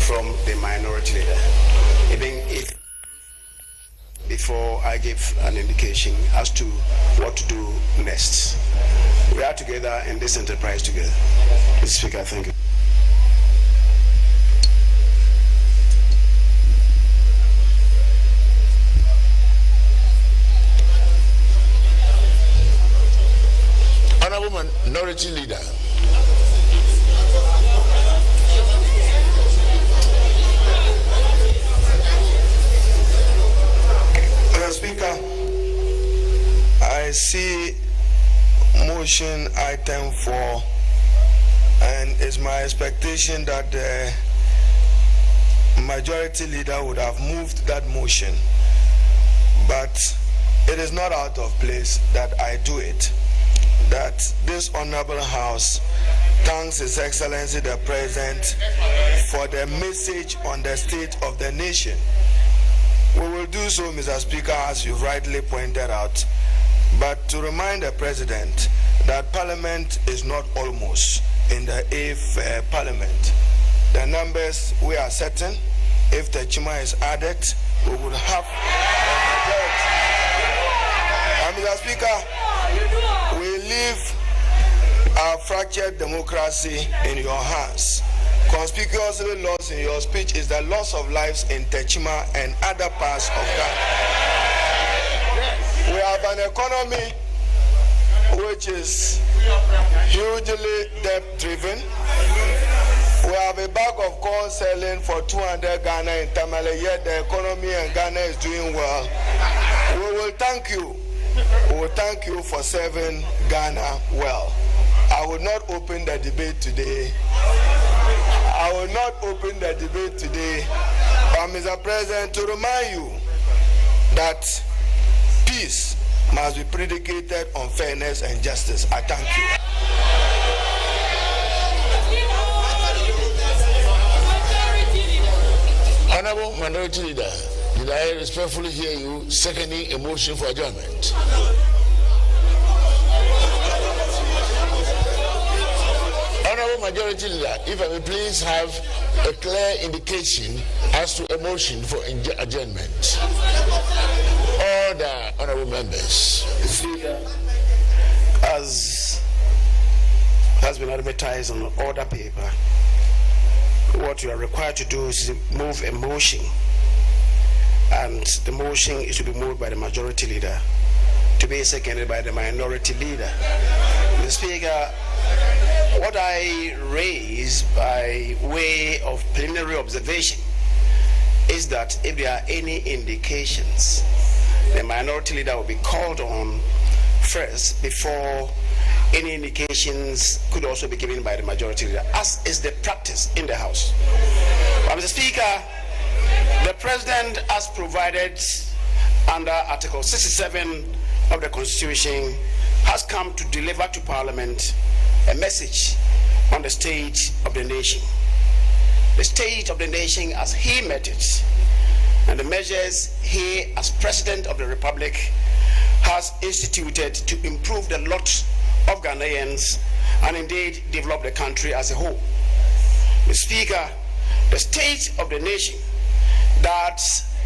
from the Minority Leader. Before I give an indication as to what to do next. We are together in this enterprise together. Mr. Speaker, thank you. Honorable Minority Leader. Mr. Speaker, I see motion item 4, and it's my expectation that the Majority Leader would have moved that motion, but it is not out of place that I do it. That this honorable House thanks His Excellency the President for the message on the state of the nation. We will do so, Mr. Speaker, as you rightly pointed out, but to remind the President that Parliament is not almost in the 8th Parliament. The numbers we are certain, if the Chima is added, we would have a majority. And Mr. Speaker, we leave our fractured democracy in your hands. Conspicuously lost in your speech is the loss of lives in Techima and other parts of Ghana. We have an economy which is hugely debt-driven. We have a bag of corn selling for 200 Ghana in Tamale, yet the economy in Ghana is doing well. We will thank you. We will thank you for serving Ghana well. I will not open the debate today. I will not open the debate today, but Mr. President, to remind you that peace must be predicated on fairness and justice. I thank you. Honorable Minority Leader, did I respectfully hear you seconding a motion for adjournment? Honorable Majority Leader, if I may please have a clear indication as to a motion for adjournment. Order, honorable members. Speaker, as has been advertised on the order paper, what you are required to do is move a motion, and the motion is to be moved by the Majority Leader, to be seconded by the Minority Leader. Mr. Speaker, what I raise by way of preliminary observation is that if there are any indications, the Minority Leader will be called on first before any indications could also be given by the Majority Leader, as is the practice in the House. But Mr. Speaker, the President has provided under Article 67 of the Constitution has come to deliver to Parliament a message on the state of the nation. The state of the nation as he met it, and the measures he as President of the Republic has instituted to improve the lot of Ghanaians and indeed develop the country as a whole. Mr. Speaker, the state of the nation that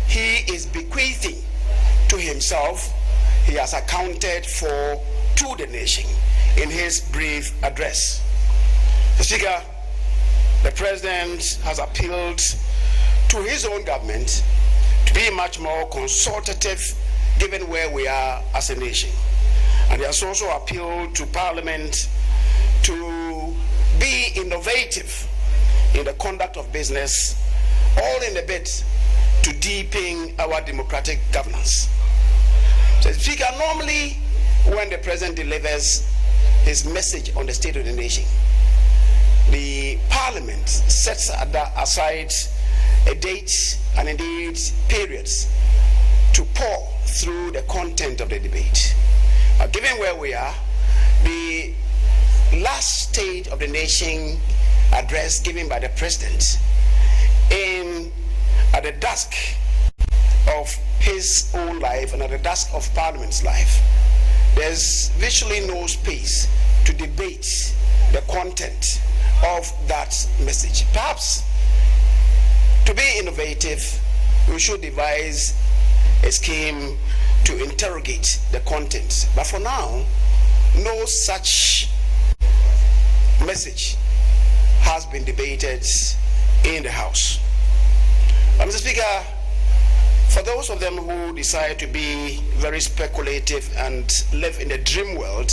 he is bequeathing to himself, he has accounted for to the nation in his brief address. Mr. Speaker, the President has appealed to his own government to be much more consultative given where we are as a nation. And he has also appealed to Parliament to be innovative in the conduct of business, all in a bid to deepen our democratic governance. So, Speaker, normally when the President delivers his message on the state of the nation, the Parliament sets aside a date and indeed periods to pore through the content of the debate. Given where we are, the last State of the Nation address given by the President at the dusk of his own life and at the dusk of Parliament's life, there's virtually no space to debate the content of that message. Perhaps to be innovative, we should devise a scheme to interrogate the content. But for now, no such message has been debated in the House. Mr. Speaker, for those of them who decide to be very speculative and live in a dream world,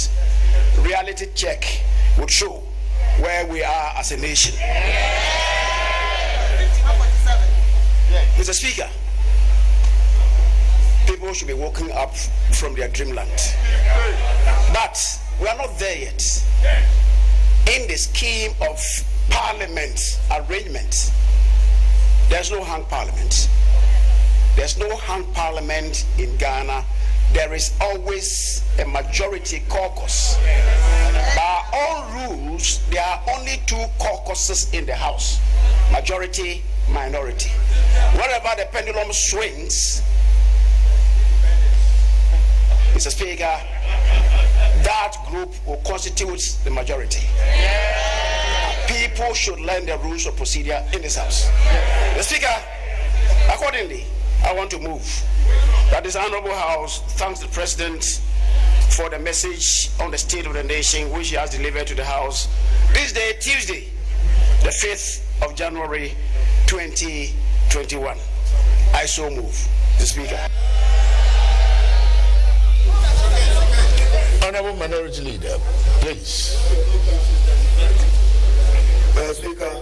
reality check would show where we are as a nation. Mr. Speaker, people should be waking up from their dreamland. But we are not there yet. In the scheme of Parliament arrangement, there's no hung Parliament. There's no hung Parliament in Ghana. There is always a majority caucus. By all rules, there are only two caucuses in the House: majority, minority. Wherever the pendulum swings, Mr. Speaker, that group will constitute the majority. People should learn the rules of procedure in this House. Mr. Speaker, accordingly, I want to move that this Honorable House thanks the President for the message on the state of the nation which he has delivered to the House this day, Tuesday, the 5th of January 2021. I so move. The Speaker. Honorable Minority Leader, please. Mr. Speaker.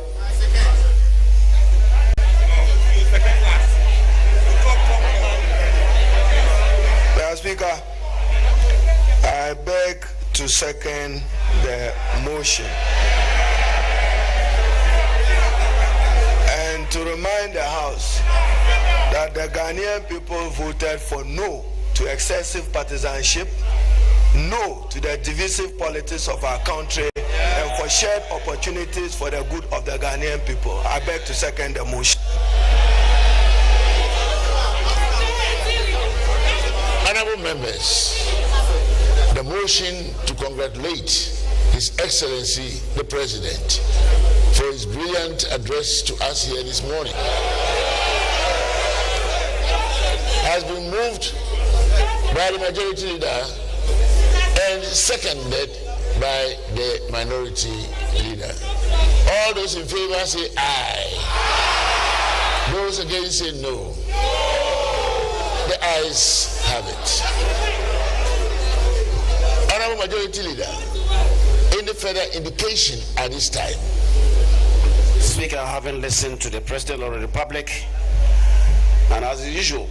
Mr. Speaker, I beg to second the motion and to remind the House that the Ghanaian people voted for no to excessive partisanship, no to the divisive politics of our country, and for shared opportunities for the good of the Ghanaian people. I beg to second the motion. Honorable members, the motion to congratulate His Excellency the President for his brilliant address to us here this morning has been moved by the majority leader and seconded by the minority leader. All those in favor say aye. Those against say no. The ayes have it. Honorable Majority Leader, any further indication at this time? Speaker, having listened to the President of the Republic, and as usual,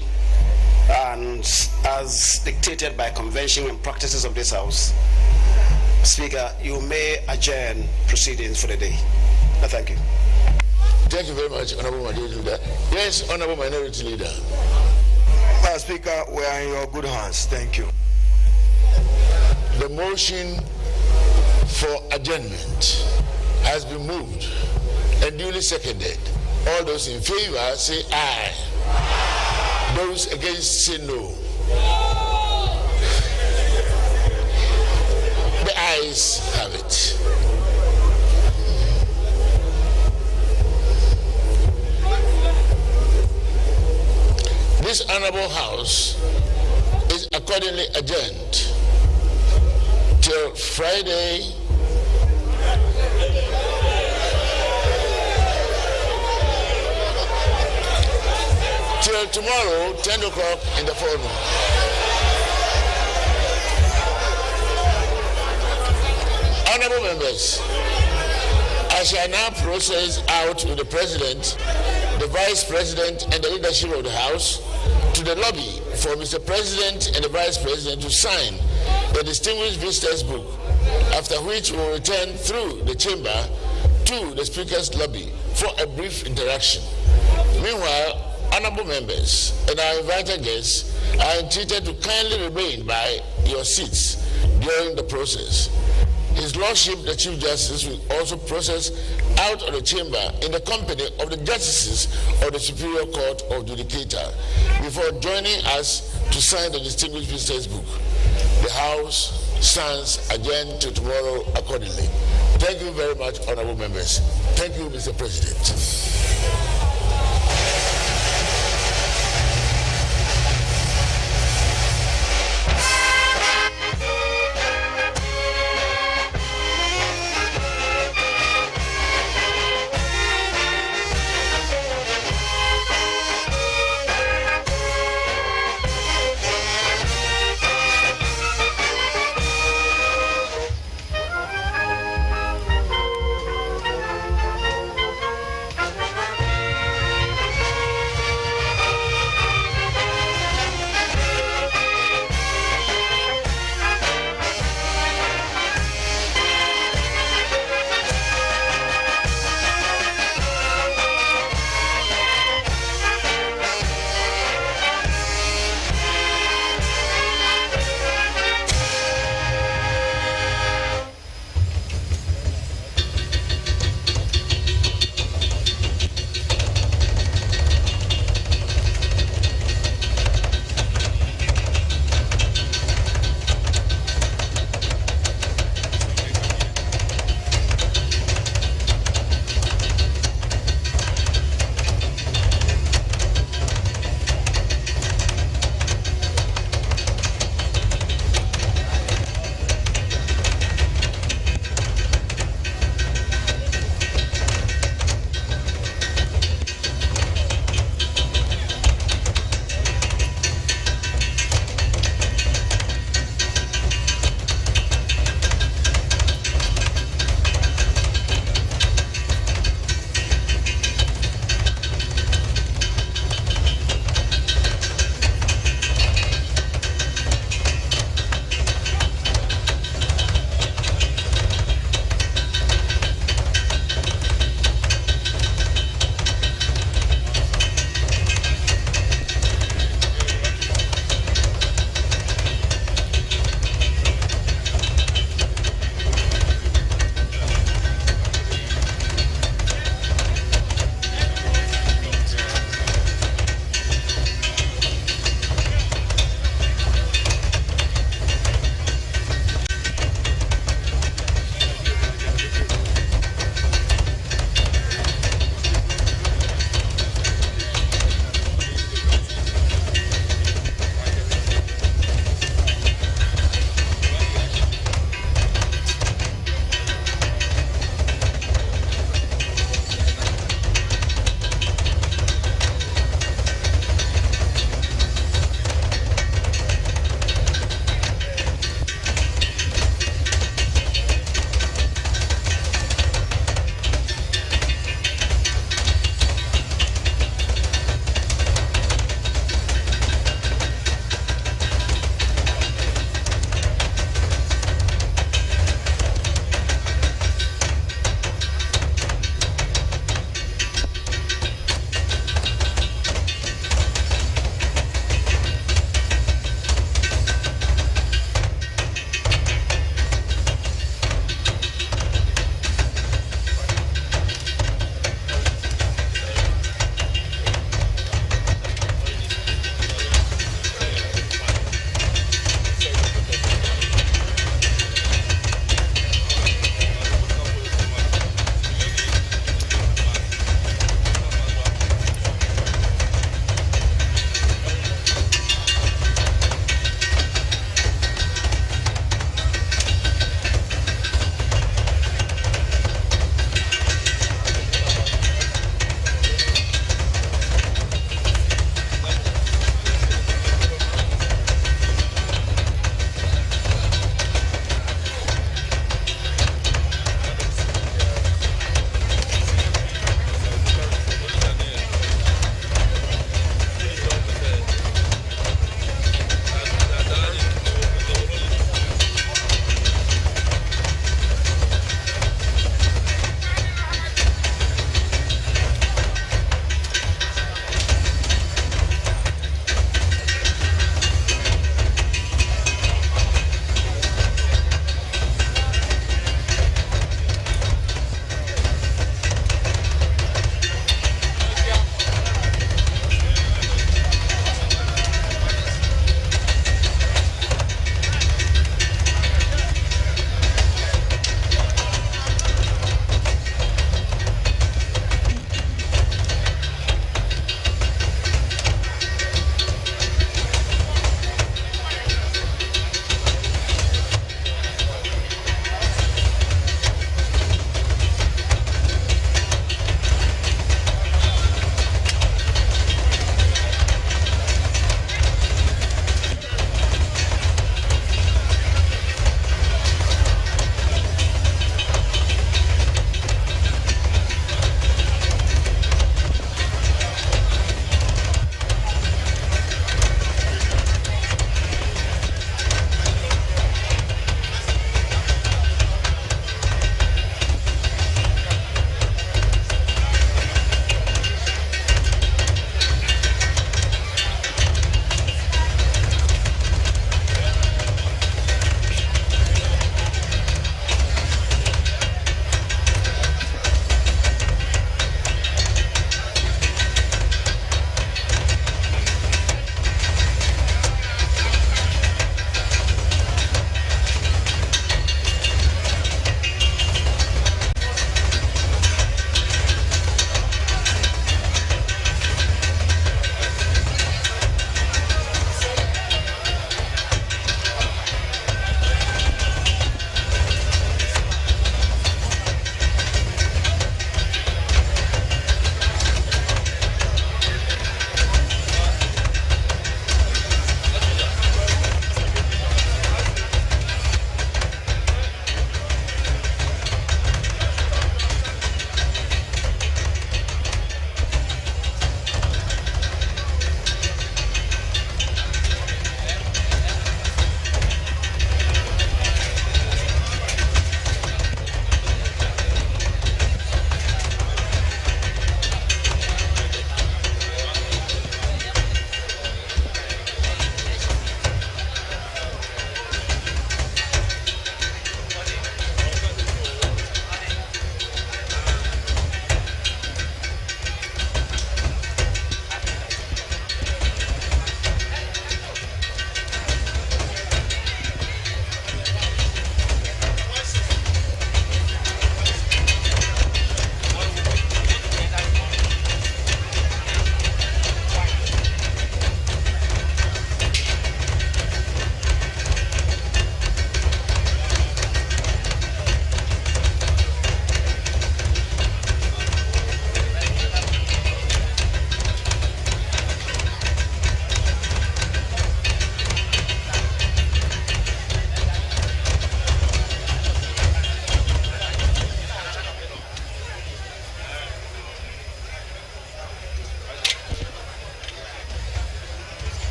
and as dictated by convention and practices of this House, Speaker, you may adjourn proceedings for the day. Thank you. Thank you very much, Honorable Majority Leader. Yes, Honorable Minority Leader. Mr. Speaker, we are in your good hands. Thank you. The motion for adjournment has been moved and duly seconded. All those in favor say aye. Those against say no. The ayes have it. Honorable House is accordingly adjourned till Friday, till tomorrow, 10 o'clock in the forenoon. Honorable members, I shall now process out with the President, the Vice President, and the leadership of the House to the lobby for Mr. President and the Vice President to sign the Distinguished Visitors Book, after which we will return through the chamber to the Speaker's lobby for a brief interaction. Meanwhile, honorable members and our invited guests are entreated to kindly remain by your seats during the process. His Lordship, the Chief Justice, will also process out of the chamber in the company of the Justices of the Superior Court of Judicature before joining us to sign the Distinguished Visitors Book. The House stands adjourned to tomorrow accordingly. Thank you very much, honorable members. Thank you, Mr. President.